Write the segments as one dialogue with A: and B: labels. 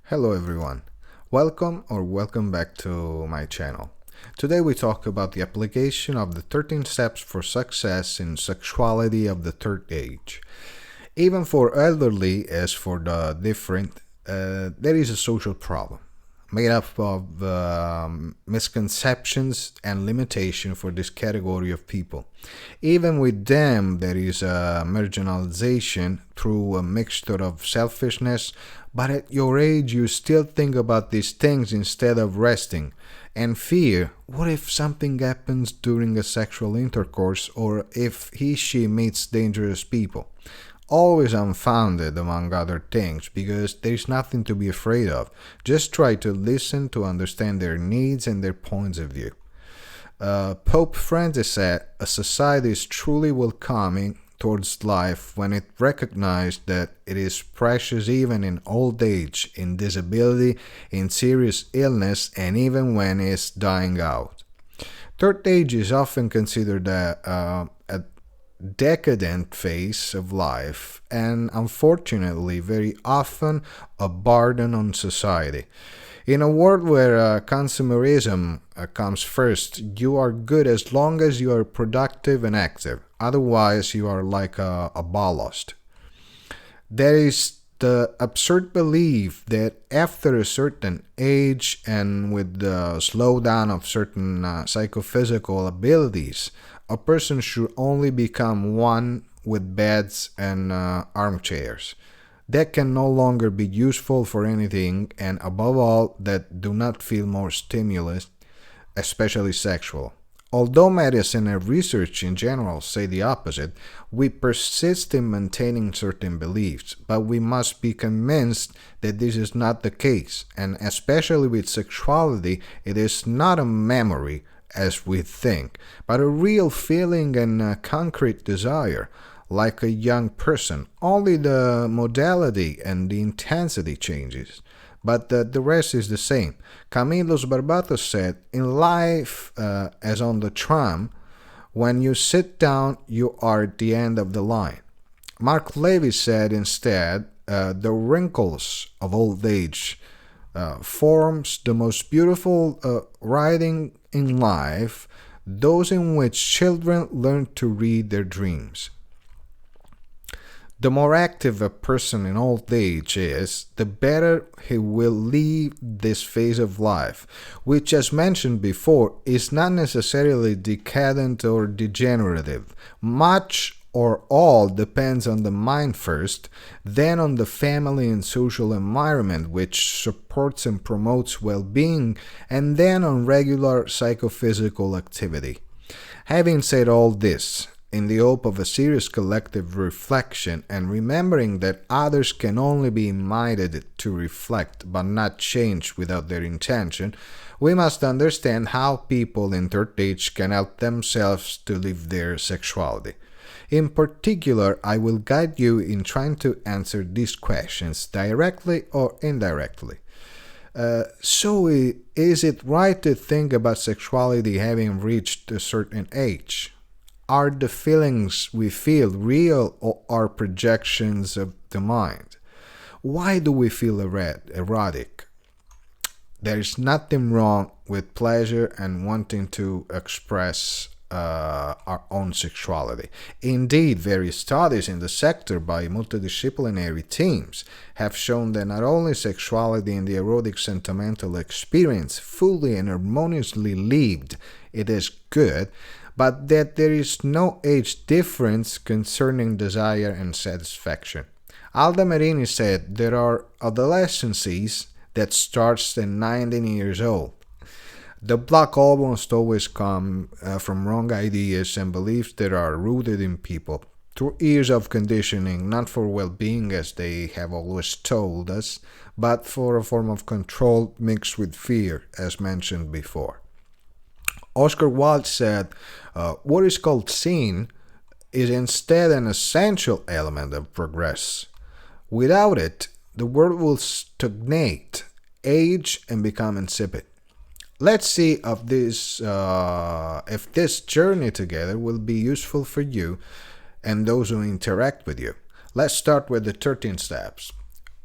A: Hello everyone. Welcome back to my channel. Today we talk about the application of the 13 steps for success in sexuality of the third age. Even for elderly as for the different, there is a social problem made up of misconceptions and limitation for this category of people. Even with them, there is a marginalization through a mixture of selfishness, but at your age, you still think about these things instead of resting. And fear, what if something happens during a sexual intercourse or if she meets dangerous people? Always unfounded, among other things, because there's nothing to be afraid of. Just try to listen to understand their needs and their points of view. Pope Francis said, a society is truly welcoming towards life when it recognizes that it is precious even in old age, in disability, in serious illness, and even when it's dying out. Third age is often considered a decadent phase of life and unfortunately very often a burden on society. In a world where consumerism comes first, you are good as long as you are productive and active. Otherwise, you are like a ballast. There is the absurd belief that after a certain age and with the slowdown of certain psychophysical abilities, a person should only become one with beds and armchairs that can no longer be useful for anything, and above all, that do not feel more stimulus, especially sexual. Although medicine and research in general say the opposite, we persist in maintaining certain beliefs, but we must be convinced that this is not the case, and especially with sexuality, it is not a memory as we think, but a real feeling and a concrete desire, like a young person. Only the modality and the intensity changes, but the rest is the same. Camillus Barbatos said, in life, as on the tram, when you sit down, you are at the end of the line. Mark Levy said instead, the wrinkles of old age forms the most beautiful writing in life, those in which children learn to read their dreams. The more active a person in old age is, the better he will leave this phase of life, which, as mentioned before, is not necessarily decadent or degenerative. Much or all depends on the mind first, then on the family and social environment which supports and promotes well-being, and then on regular psychophysical activity. Having said all this, in the hope of a serious collective reflection and remembering that others can only be invited to reflect but not change without their intention, we must understand how people in third age can help themselves to live their sexuality. In particular, I will guide you in trying to answer these questions directly or indirectly. Is it right to think about sexuality having reached a certain age? Are the feelings we feel real or are projections of the mind? Why do we feel erotic? There is nothing wrong with pleasure and wanting to express our own sexuality. Indeed, various studies in the sector by multidisciplinary teams have shown that not only sexuality and the erotic sentimental experience fully and harmoniously lived, it is good, but that there is no age difference concerning desire and satisfaction. Alda Merini said there are adolescences that starts at 19 years old. The block almost always come from wrong ideas and beliefs that are rooted in people through years of conditioning, not for well-being as they have always told us, but for a form of control mixed with fear, as mentioned before. Oscar Wilde said, what is called sin is instead an essential element of progress. Without it, the world will stagnate, age, and become insipid. Let's see if this journey together will be useful for you and those who interact with you. Let's start with the 13 steps.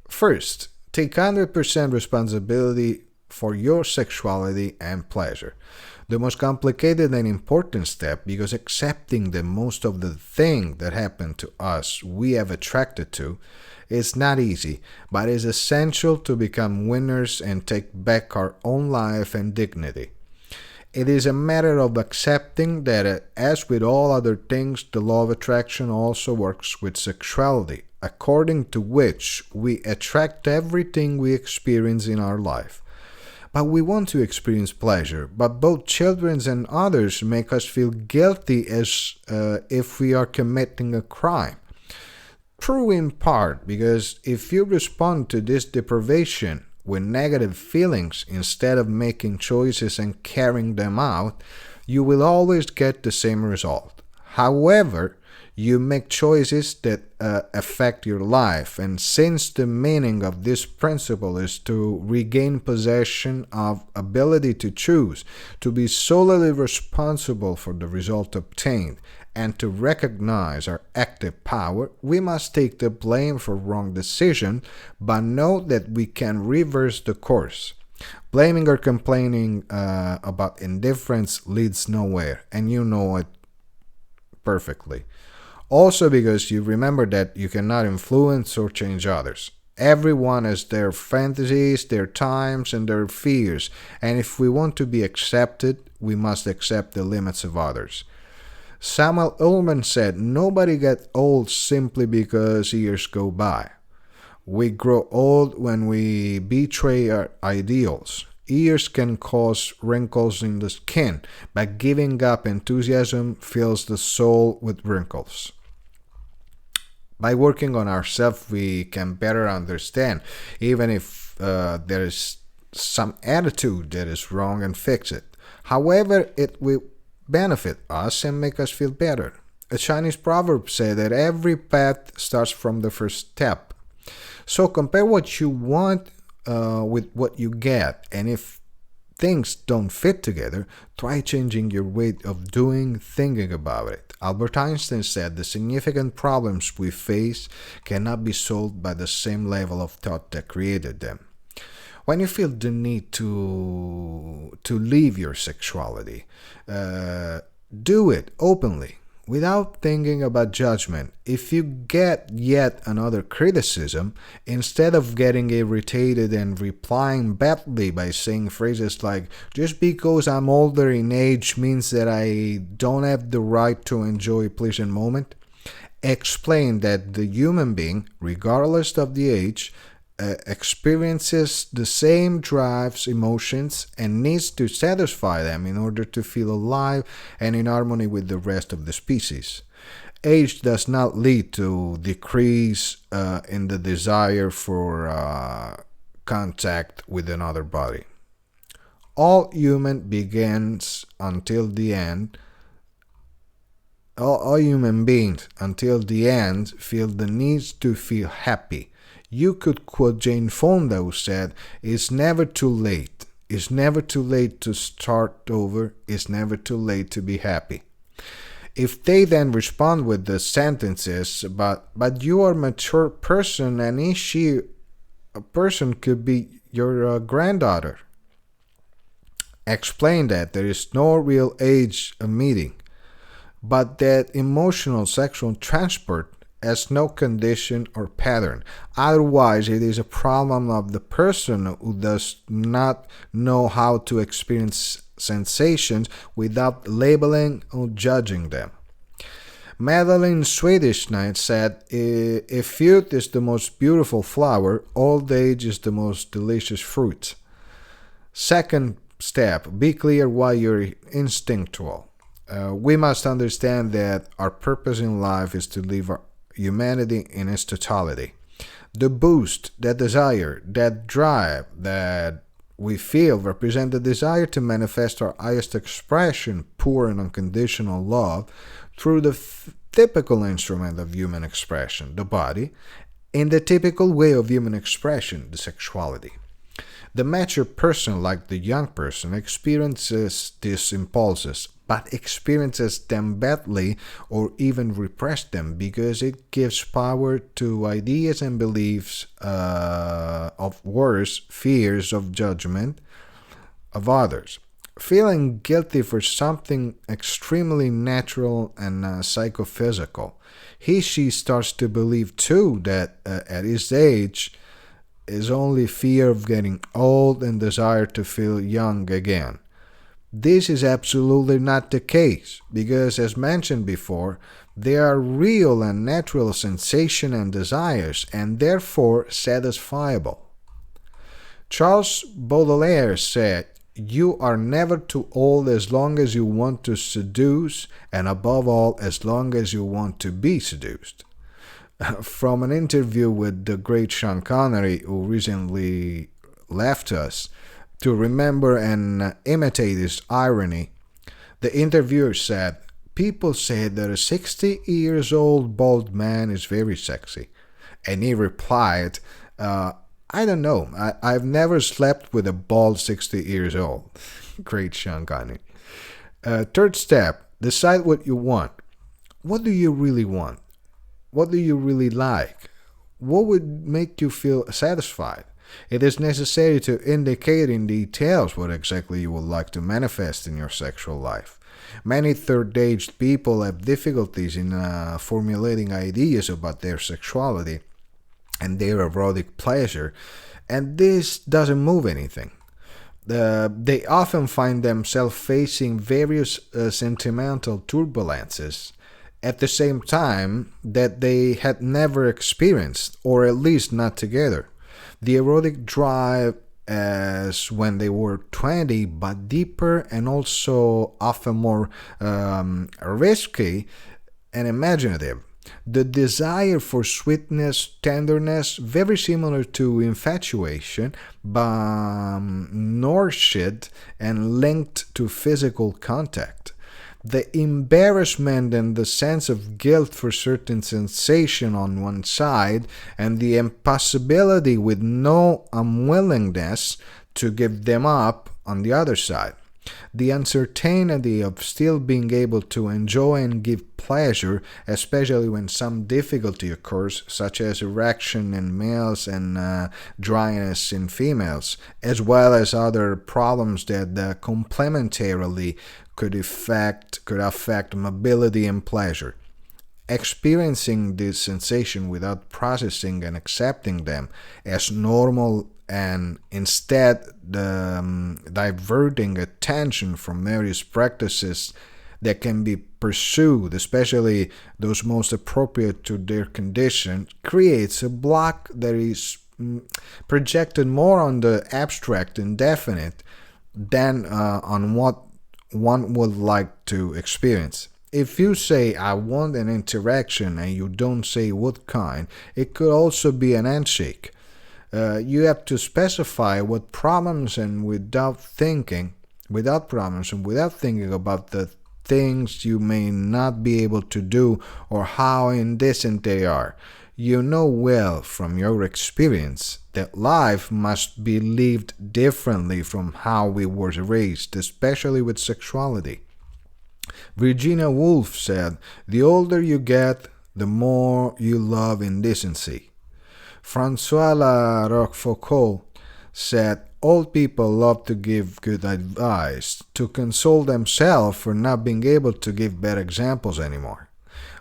A: First, Take 100% responsibility for your sexuality and pleasure. The most complicated and important step, because accepting that most of the things that happen to us we have attracted to is not easy, but is essential to become winners and take back our own life and dignity. It is a matter of accepting that, as with all other things, the law of attraction also works with sexuality, according to which we attract everything we experience in our life. But we want to experience pleasure, but both children and others make us feel guilty as if we are committing a crime. True in part, because if you respond to this deprivation with negative feelings instead of making choices and carrying them out, you will always get the same result. However, you make choices that affect your life, and since the meaning of this principle is to regain possession of ability to choose, to be solely responsible for the result obtained, and to recognize our active power, we must take the blame for wrong decision, but know that we can reverse the course. Blaming or complaining about indifference leads nowhere, and you know it perfectly. Also, because you remember that you cannot influence or change others. Everyone has their fantasies, their times, and their fears, and if we want to be accepted, we must accept the limits of others. Samuel Ullman said, "Nobody gets old simply because years go by. We grow old when we betray our ideals. Years can cause wrinkles in the skin, but giving up enthusiasm fills the soul with wrinkles." By working on ourselves, we can better understand, even if there is some attitude that is wrong, and fix it. However, it will benefit us and make us feel better. A Chinese proverb says that every path starts from the first step. So compare what you want with what you get, and if things don't fit together, try changing your way of doing, thinking about it. Albert Einstein said the significant problems we face cannot be solved by the same level of thought that created them. When you feel the need to leave your sexuality, do it openly, without thinking about judgment. If you get yet another criticism, instead of getting irritated and replying badly by saying phrases like, "Just because I'm older in age means that I don't have the right to enjoy a pleasant moment," explain that the human being, regardless of the age, experiences the same drives, emotions, and needs to satisfy them in order to feel alive and in harmony with the rest of the species. Age does not lead to decrease in the desire for contact with another body. All human begins until the end. All human beings until the end feel the need to feel happy. You could quote Jane Fonda, who said, "It's never too late. It's never too late to start over. It's never too late to be happy." If they then respond with the sentences, but you are a mature person, and is she a person could be your granddaughter. Explain that there is no real age of meeting, but that emotional sexual transport has no condition or pattern. Otherwise, it is a problem of the person who does not know how to experience sensations without labeling or judging them. Madeline Swedish Knight said, "If youth is the most beautiful flower, old age is the most delicious fruit." Second step, be clear why you're instinctual. We must understand that our purpose in life is to live our humanity in its totality. The boost, that desire, that drive that we feel represent the desire to manifest our highest expression, pure and unconditional love, through the typical instrument of human expression, the body, in the typical way of human expression, the sexuality. The mature person, like the young person, experiences these impulses, but experiences them badly or even repress them because it gives power to ideas and beliefs of worse, fears of judgment of others. Feeling guilty for something extremely natural and psychophysical. She starts to believe too that at his age is only fear of getting old and desire to feel young again. This is absolutely not the case because, as mentioned before, they are real and natural sensations and desires and therefore satisfiable. Charles Baudelaire said, "You are never too old as long as you want to seduce, and above all, as long as you want to be seduced." From an interview with the great Sean Connery, who recently left us, to remember and imitate his irony, the interviewer said, "People say that a 60 years old bald man is very sexy." And he replied, "I don't know. I've never slept with a bald 60 years old." Great Sean Connery. Third step, decide what you want. What do you really want? What do you really like? What would make you feel satisfied? It is necessary to indicate in details what exactly you would like to manifest in your sexual life. Many third-aged people have difficulties in formulating ideas about their sexuality and their erotic pleasure, and this doesn't move anything. They often find themselves facing various sentimental turbulences at the same time that they had never experienced, or at least not together. The erotic drive as when they were 20, but deeper and also often more risky and imaginative. The desire for sweetness, tenderness, very similar to infatuation, but nourished and linked to physical contact. The embarrassment and the sense of guilt for certain sensation on one side, and the impossibility with no unwillingness to give them up on the other side. The uncertainty of still being able to enjoy and give pleasure, especially when some difficulty occurs, such as erection in males and dryness in females, as well as other problems that complementarily could affect mobility and pleasure. Experiencing this sensation without processing and accepting them as normal and instead diverting attention from various practices that can be pursued, especially those most appropriate to their condition, creates a block that is projected more on the abstract and definite than on what one would like to experience. If you say, "I want an interaction," and you don't say what kind, it could also be an handshake. You have to specify what problems and without thinking about the things you may not be able to do or how indecent they are. You know well from your experience that life must be lived differently from how we were raised, especially with sexuality. Virginia Woolf said, "The older you get, the more you love indecency." Francois La Rochefoucauld said, "Old people love to give good advice, to console themselves for not being able to give bad examples anymore."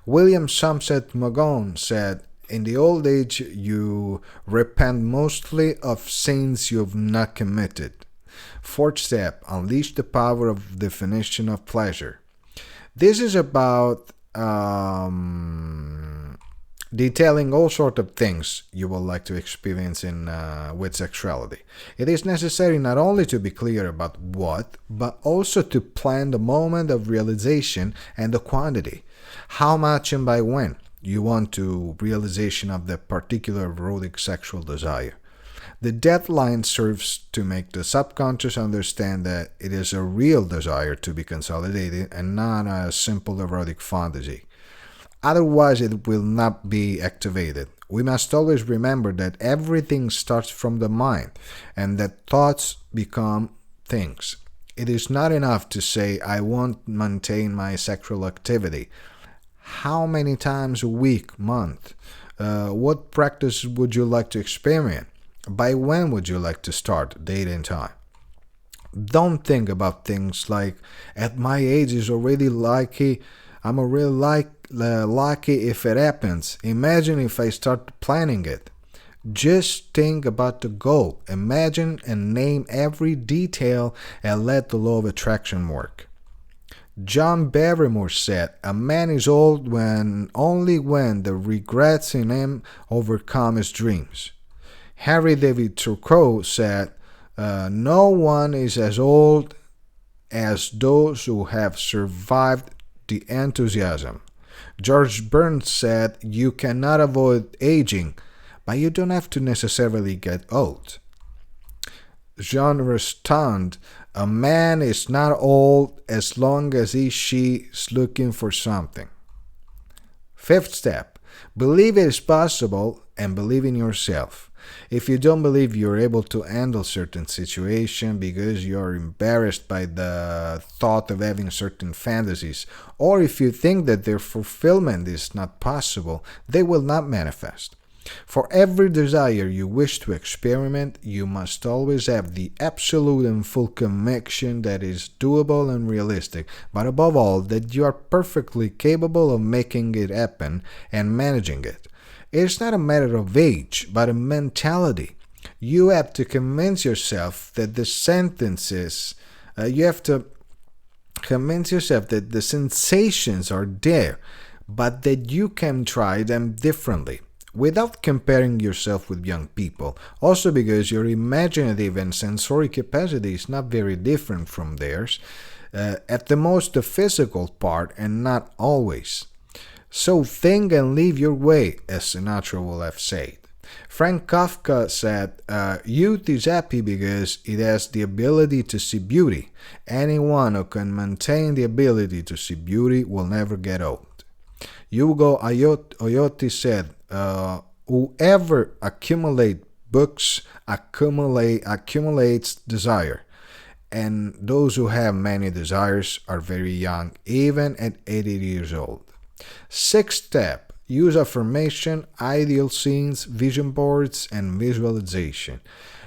A: William Somerset Maugham said, "In the old age you repent mostly of sins you have not committed." Fourth step, unleash the power of definition of pleasure. This is about detailing all sorts of things you would like to experience with sexuality. It is necessary not only to be clear about what, but also to plan the moment of realization and the quantity. How much and by when you want to realization of the particular erotic sexual desire. The deadline serves to make the subconscious understand that it is a real desire to be consolidated and not a simple erotic fantasy. Otherwise, it will not be activated. We must always remember that everything starts from the mind and that thoughts become things. It is not enough to say, I won't maintain my sexual activity. How many times a week, month? What practice would you like to experiment? By when would you like to start dating time? Don't think about things like, at my age is already lucky. I'm already lucky if it happens. Imagine if I start planning it. Just think about the goal. Imagine and name every detail and let the law of attraction work. John Barrymore said, a man is old only when the regrets in him overcome his dreams. Harry David Thoreau said, no one is as old as those who have survived the enthusiasm. George Burns said, you cannot avoid aging, but you don't have to necessarily get old. Jean Rostand, a man is not old as long as she is looking for something. Fifth step, believe it is possible and believe in yourself. If you don't believe you're able to handle certain situation because you're embarrassed by the thought of having certain fantasies, or if you think that their fulfillment is not possible, they will not manifest. For every desire you wish to experiment, you must always have the absolute and full conviction that is doable and realistic, but above all, that you are perfectly capable of making it happen and managing it. It's not a matter of age, but a mentality. You have to convince yourself that the sensations are there, but that you can try them differently, without comparing yourself with young people. Also because your imaginative and sensory capacity is not very different from theirs, at the most the physical part, and not always. So think and live your way, as Sinatra will have said. Frank Kafka said, youth is happy because it has the ability to see beauty. Anyone who can maintain the ability to see beauty will never get old. Hugo Oyote said, whoever accumulates books accumulates desire. And those who have many desires are very young, even at 80 years old. Sixth step, use affirmation, ideal scenes, vision boards, and visualization.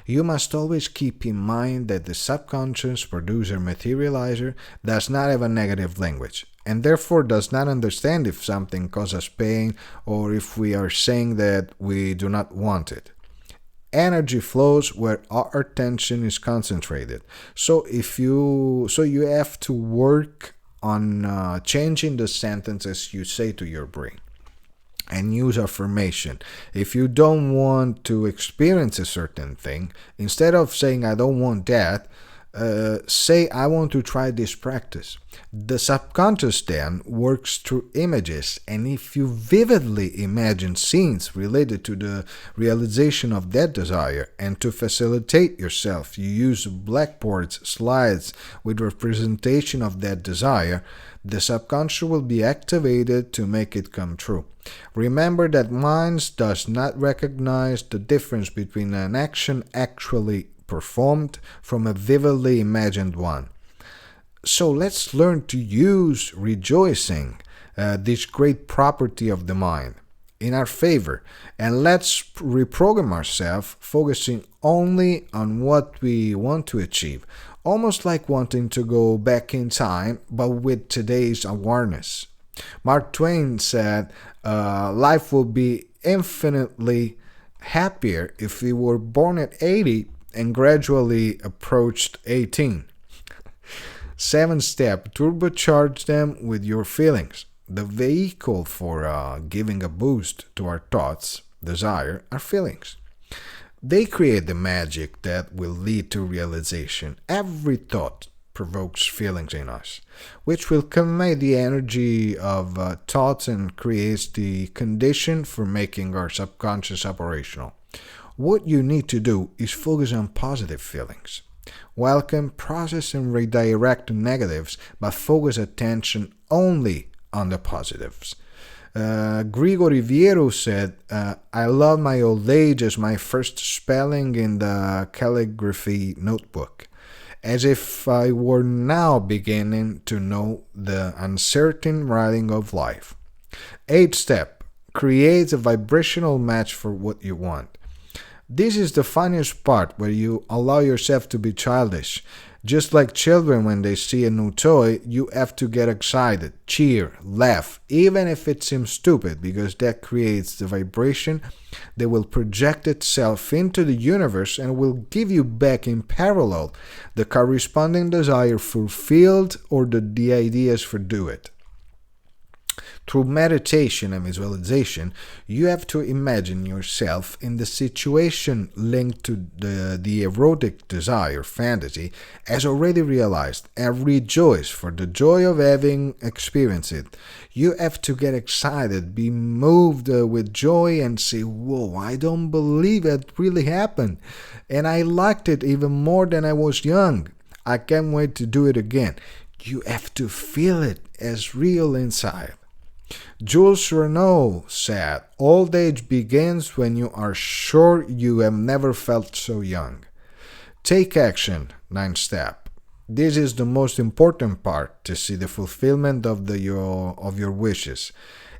A: You must always keep in mind that the subconscious producer materializer does not have a negative language, and therefore does not understand if something causes pain or if we are saying that we do not want it. Energy flows where our attention is concentrated. So you have to work on changing the sentences you say to your brain, and use affirmation. If you don't want to experience a certain thing, instead of saying I don't want that, say I want to try this practice. The subconscious then works through images, and if you vividly imagine scenes related to the realization of that desire, and to facilitate yourself you use blackboards, slides with representation of that desire, the subconscious will be activated to make it come true. Remember that mind does not recognize the difference between an action actually performed from a vividly imagined one. So let's learn to use rejoicing, this great property of the mind, in our favor, and let's reprogram ourselves, focusing only on what we want to achieve, almost like wanting to go back in time, but with today's awareness. Mark Twain said, life would be infinitely happier if we were born at 80 and gradually approached 18. Seventh step, turbocharge them with your feelings. The vehicle for giving a boost to our thoughts, desire, are feelings. They create the magic that will lead to realization. Every thought provokes feelings in us, which will convey the energy of thoughts and creates the condition for making our subconscious operational. What you need to do is focus on positive feelings. Welcome, process, and redirect the negatives, but focus attention only on the positives. Grigory Viero said, I love my old age as my first spelling in the calligraphy notebook. as if I were now beginning to know the uncertain writing of life. Eighth step, create a vibrational match for what you want. This is the funniest part where you allow yourself to be childish. Just like children when they see a new toy, you have to get excited, cheer, laugh, even if it seems stupid, because that creates the vibration that will project itself into the universe and will give you back in parallel the corresponding desire fulfilled or the ideas for do it. Through meditation and visualization, you have to imagine yourself in the situation linked to the erotic desire, fantasy, as already realized, and rejoice for the joy of having experienced it. You have to get excited, be moved with joy, and say, "Whoa, I don't believe it really happened. And I liked it even more than I was young. I can't wait to do it again." You have to feel it as real inside. Jules Renault said, "Old age begins when you are sure you have never felt so young." Take action, ninth step. This is the most important part to see the fulfillment of your wishes.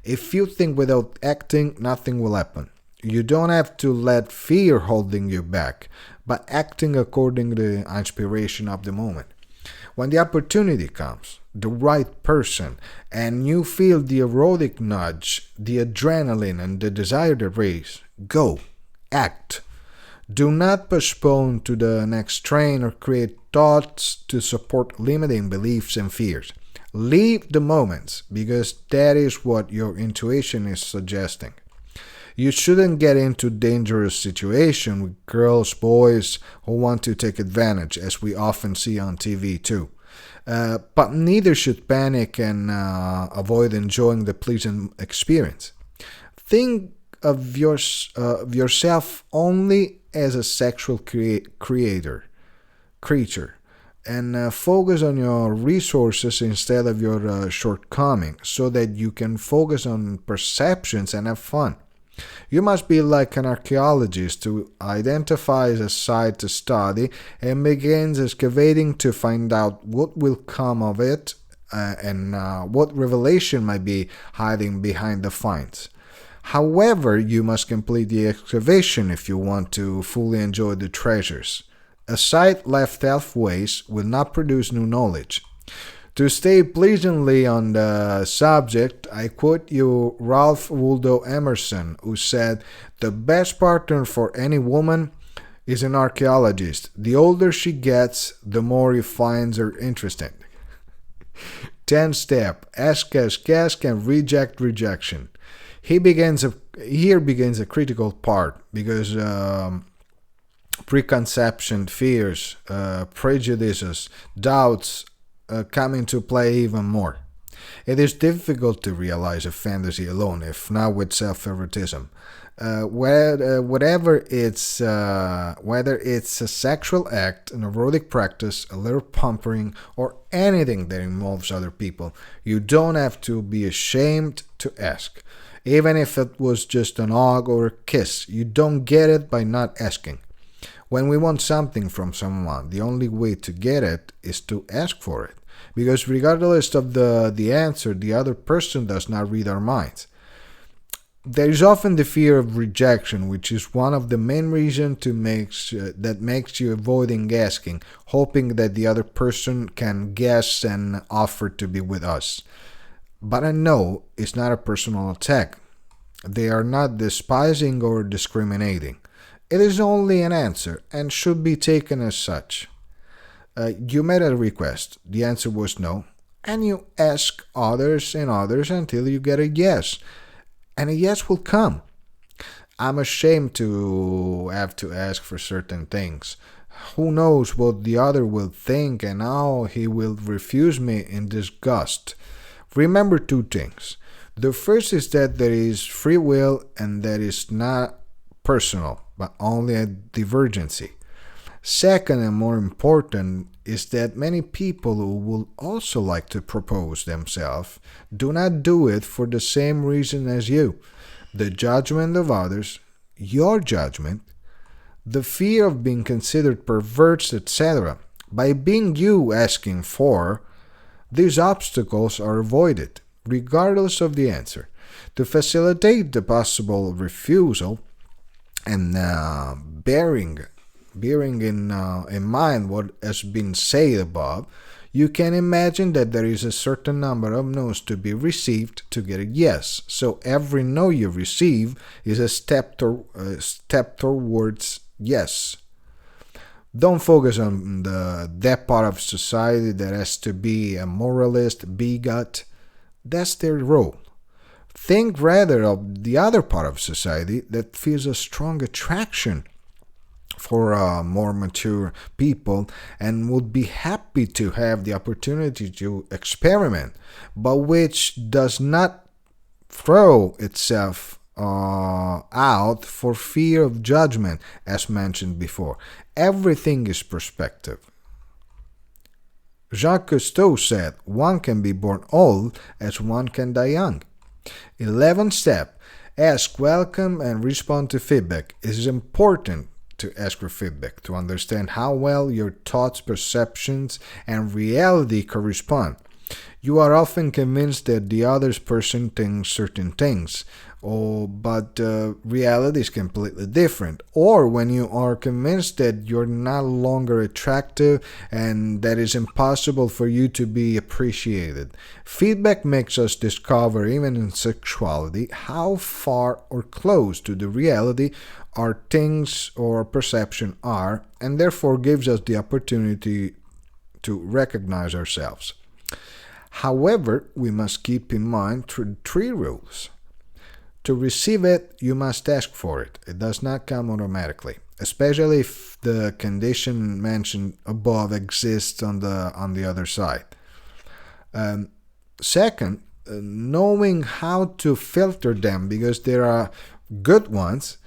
A: If you think without acting, nothing will happen. You don't have to let fear holding you back, but acting according to the inspiration of the moment. When the opportunity comes, the right person, and you feel the erotic nudge, the adrenaline, and the desire to raise, go, act. Do not postpone to the next train or create thoughts to support limiting beliefs and fears. Leave the moments, because that is what your intuition is suggesting. You shouldn't get into dangerous situations with girls, boys who want to take advantage, as we often see on TV too. But neither should panic and avoid enjoying the pleasant experience. Think of yourself only as a sexual creature, and focus on your resources instead of your shortcomings, so that you can focus on perceptions and have fun. You must be like an archaeologist who identifies a site to study and begins excavating to find out what will come of it and what revelation might be hiding behind the finds. However, you must complete the excavation if you want to fully enjoy the treasures. A site left halfway will not produce new knowledge. To stay pleasantly on the subject, I quote you Ralph Waldo Emerson, who said, "The best partner for any woman is an archaeologist. The older she gets, the more he finds her interesting." 10th step, ask, and reject rejection. Here begins a critical part, because preconception, fears, prejudices, doubts, come into play even more. It is difficult to realize a fantasy alone, if not with self-erotism. Whether it's a sexual act, an erotic practice, a little pampering, or anything that involves other people, you don't have to be ashamed to ask. Even if it was just an hug or a kiss, you don't get it by not asking. When we want something from someone, the only way to get it is to ask for it. Because regardless of the answer, the other person does not read our minds. There is often the fear of rejection, which is one of the main reasons that makes you avoiding asking, hoping that the other person can guess and offer to be with us. But a no is not a personal attack. They are not despising or discriminating. It is only an answer and should be taken as such. You made a request, the answer was no, and you ask others and others until you get a yes, and a yes will come. I'm ashamed to have to ask for certain things. Who knows what the other will think and how he will refuse me in disgust. Remember two things. The first is that there is free will and that is not personal, but only a divergency. Second, and more important, is that many people who will also like to propose themselves do not do it for the same reason as you. The judgment of others, your judgment, the fear of being considered perverse, etc. By being you asking for, these obstacles are avoided, regardless of the answer. To facilitate the possible refusal and bearing in mind what has been said above, you can imagine that there is a certain number of no's to be received to get a yes. So every no you receive is a step towards yes. Don't focus on that part of society that has to be a moralist, bigot. That's their role. Think rather of the other part of society that feels a strong attraction for more mature people and would be happy to have the opportunity to experiment, but which does not throw itself out for fear of judgment, as mentioned before. Everything is perspective. Jacques Cousteau said, one can be born old as one can die young. 11th step, ask, welcome, and respond to feedback. It is important to ask for feedback to understand how well your thoughts, perceptions, and reality correspond. You are often convinced that the other person thinks certain things, but reality is completely different. Or when you are convinced that you're no longer attractive and that it's impossible for you to be appreciated. Feedback makes us discover, even in sexuality, how far or close to the reality our things or perception are, and therefore gives us the opportunity to recognize ourselves. However, we must keep in mind three rules. To receive it, you must ask for it. It does not come automatically, especially if the condition mentioned above exists on the other side. Second, knowing how to filter them, because there are good ones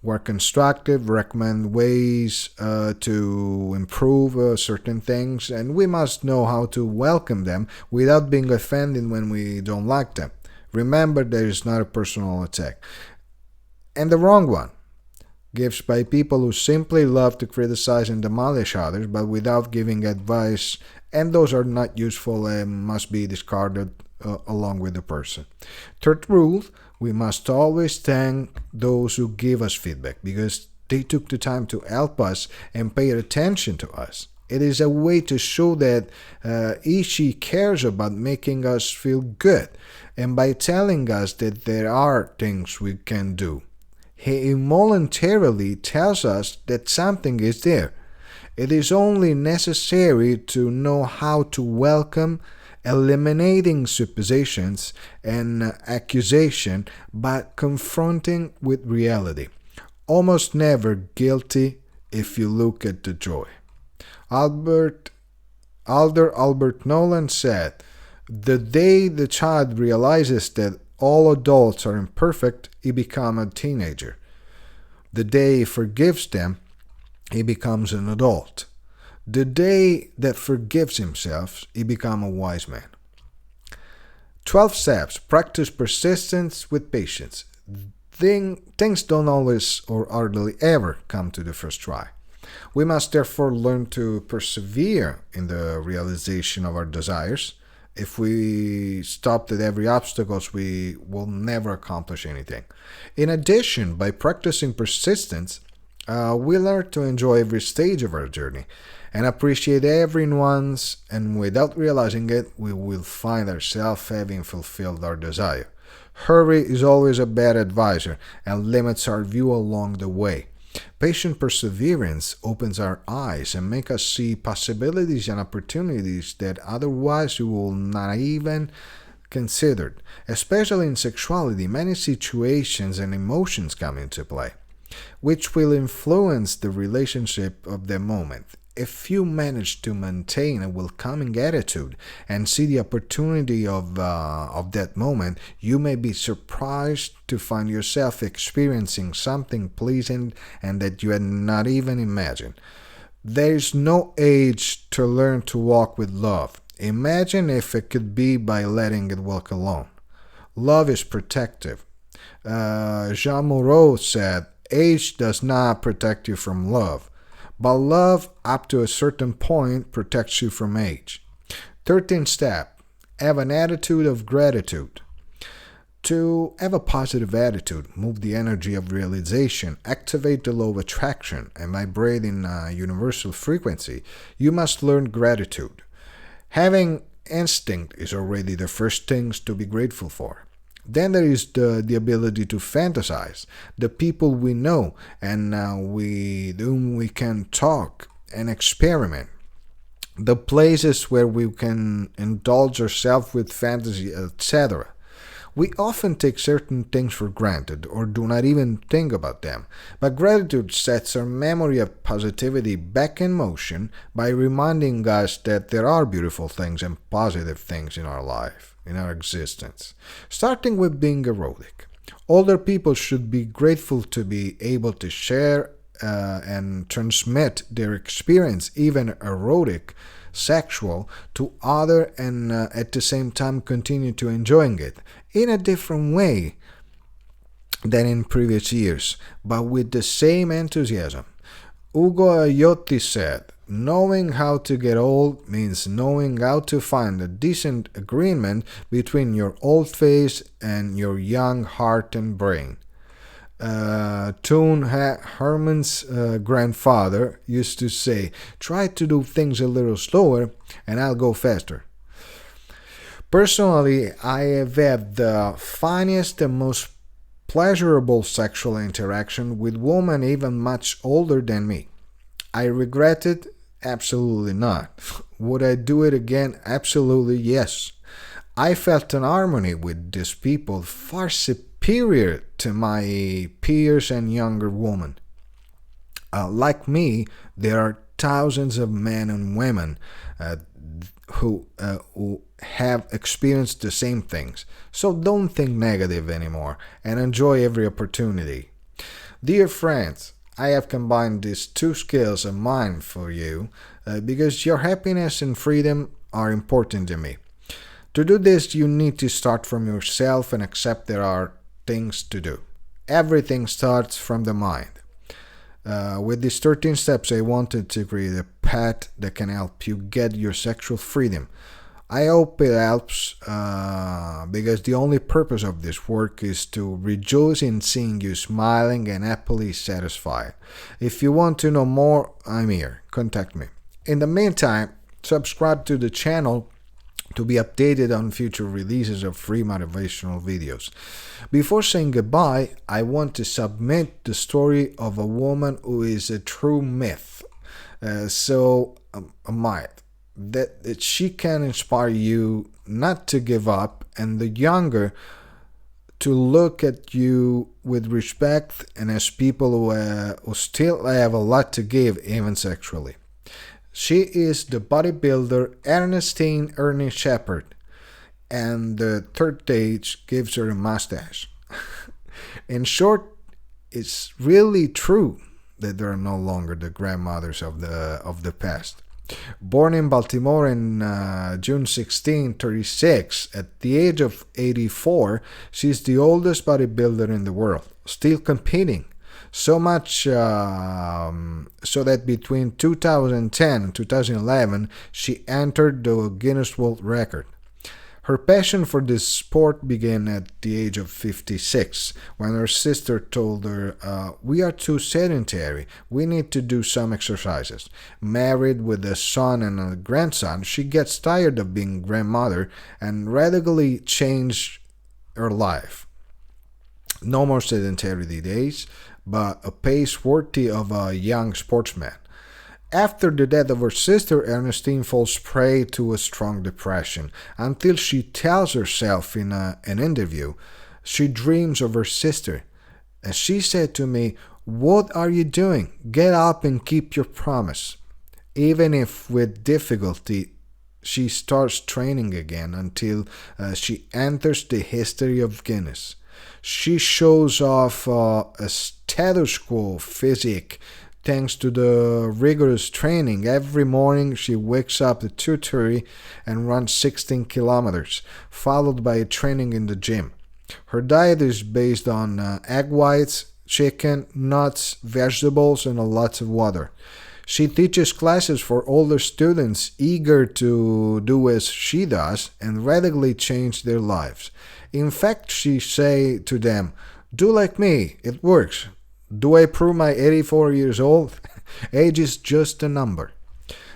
A: who are constructive, recommend ways to improve certain things, and we must know how to welcome them without being offended when we don't like them. Remember, there is not a personal attack. And the wrong one, gifts by people who simply love to criticize and demolish others, but without giving advice, and those are not useful and must be discarded along with the person. Third rule, we must always thank those who give us feedback because they took the time to help us and pay attention to us. It is a way to show that he cares about making us feel good, and by telling us that there are things we can do. He involuntarily tells us that something is there. It is only necessary to know how to welcome, eliminating suppositions and accusation, but confronting with reality. Almost never guilty if you look at the joy. Albert Nolan said, "The day the child realizes that all adults are imperfect, he becomes a teenager. The day he forgives them, he becomes an adult. The day that forgives himself, he becomes a wise man." 12 steps. Practice persistence with patience. Things don't always or hardly ever come to the first try. We must therefore learn to persevere in the realization of our desires. If we stopped at every obstacle, we will never accomplish anything. In addition, by practicing persistence, we learn to enjoy every stage of our journey and appreciate every nuance, and without realizing it, we will find ourselves having fulfilled our desire. Hurry is always a bad advisor and limits our view along the way. Patient perseverance opens our eyes and makes us see possibilities and opportunities that otherwise we will not even considered. Especially in sexuality, many situations and emotions come into play, which will influence the relationship of the moment. If you manage to maintain a welcoming attitude and see the opportunity of that moment, you may be surprised to find yourself experiencing something pleasant and that you had not even imagined. There is no age to learn to walk with love. Imagine if it could be by letting it walk alone. Love is protective. Jean Moreau said, "Age does not protect you from love, But love, up to a certain point, protects you from age. 13th step: have an attitude of gratitude. To have a positive attitude, move the energy of realization, activate the law of attraction, and vibrate in a universal frequency, you must learn gratitude. Having instinct is already the first things to be grateful for. Then there is the ability to fantasize, the people we know and with whom we can talk and experiment, the places where we can indulge ourselves with fantasy, etc. We often take certain things for granted or do not even think about them, but gratitude sets our memory of positivity back in motion by reminding us that there are beautiful things and positive things in our life, in our existence. Starting with being erotic. Older people should be grateful to be able to share and transmit their experience, even erotic, sexual, to other and at the same time continue to enjoying it in a different way than in previous years, but with the same enthusiasm. Ugo Ayotti said, knowing how to get old means knowing how to find a decent agreement between your old face and your young heart and brain. Toon Herman's grandfather used to say, try to do things a little slower and I'll go faster. Personally, I have had the funniest and most pleasurable sexual interaction with women even much older than me. I regret it? Absolutely not. Would I do it again? Absolutely yes. I felt an harmony with these people far superior to my peers and younger women. Like me, there are thousands of men and women who have experienced the same things. So don't think negative anymore and enjoy every opportunity. Dear friends, I have combined these two skills of mine for you because your happiness and freedom are important to me. To do this, you need to start from yourself and accept there are things to do. Everything starts from the mind. With these 13 steps, I wanted to create a path that can help you get your sexual freedom. I hope it helps because the only purpose of this work is to rejoice in seeing you smiling and happily satisfied. If you want to know more, I'm here. Contact me. In the meantime, subscribe to the channel to be updated on future releases of free motivational videos. Before saying goodbye, I want to submit the story of a woman who is a true myth. A myth that she can inspire you not to give up and the younger to look at you with respect and as people who still have a lot to give, even sexually. She is the bodybuilder Ernestine Ernie Shepherd, and the third stage gives her a mustache. In short, it's really true that they are no longer the grandmothers of the past. Born in Baltimore in June 1636, at the age of 84, she's the oldest bodybuilder in the world, still competing. So much so that between 2010 and 2011, she entered the Guinness World Record. Her passion for this sport began at the age of 56, when her sister told her, we are too sedentary, we need to do some exercises. Married with a son and a grandson, she gets tired of being grandmother and radically changed her life. No more sedentary days, but a pace worthy of a young sportsman. After the death of her sister, Ernestine falls prey to a strong depression until she tells herself in an interview she dreams of her sister. And she said to me, what are you doing? Get up and keep your promise. Even if with difficulty, she starts training again until she enters the history of Guinness. She shows off a status quo physique thanks to the rigorous training. Every morning she wakes up at 2:30 and runs 16 kilometers, followed by a training in the gym. Her diet is based on egg whites, chicken, nuts, vegetables, and a lot of water. She teaches classes for older students eager to do as she does and radically change their lives. In fact, she say to them, "Do like me, it works. Do I prove my 84 years old? Age is just a number."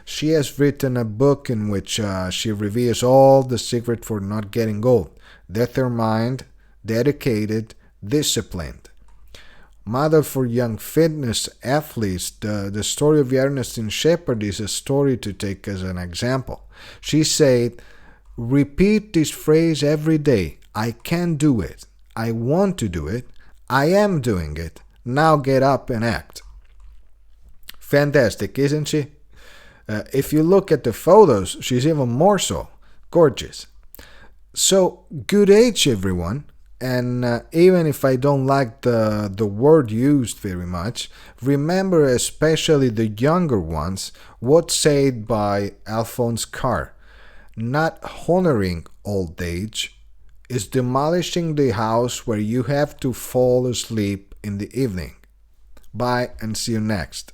A: She has written a book in which she reveals all the secret for not getting old. Determined, dedicated, disciplined. Mother for young fitness athletes, the story of Ernestine Shepherd is a story to take as an example. She said, "Repeat this phrase every day. I can do it. I want to do it. I am doing it. Now get up and act." Fantastic, isn't she? If you look at the photos, she's even more so. Gorgeous. So, good age, everyone. And even if I don't like the word used very much, remember, especially the younger ones, what's said by Alphonse Karr. Not honoring old age is demolishing the house where you have to fall asleep in the evening. Bye and see you next.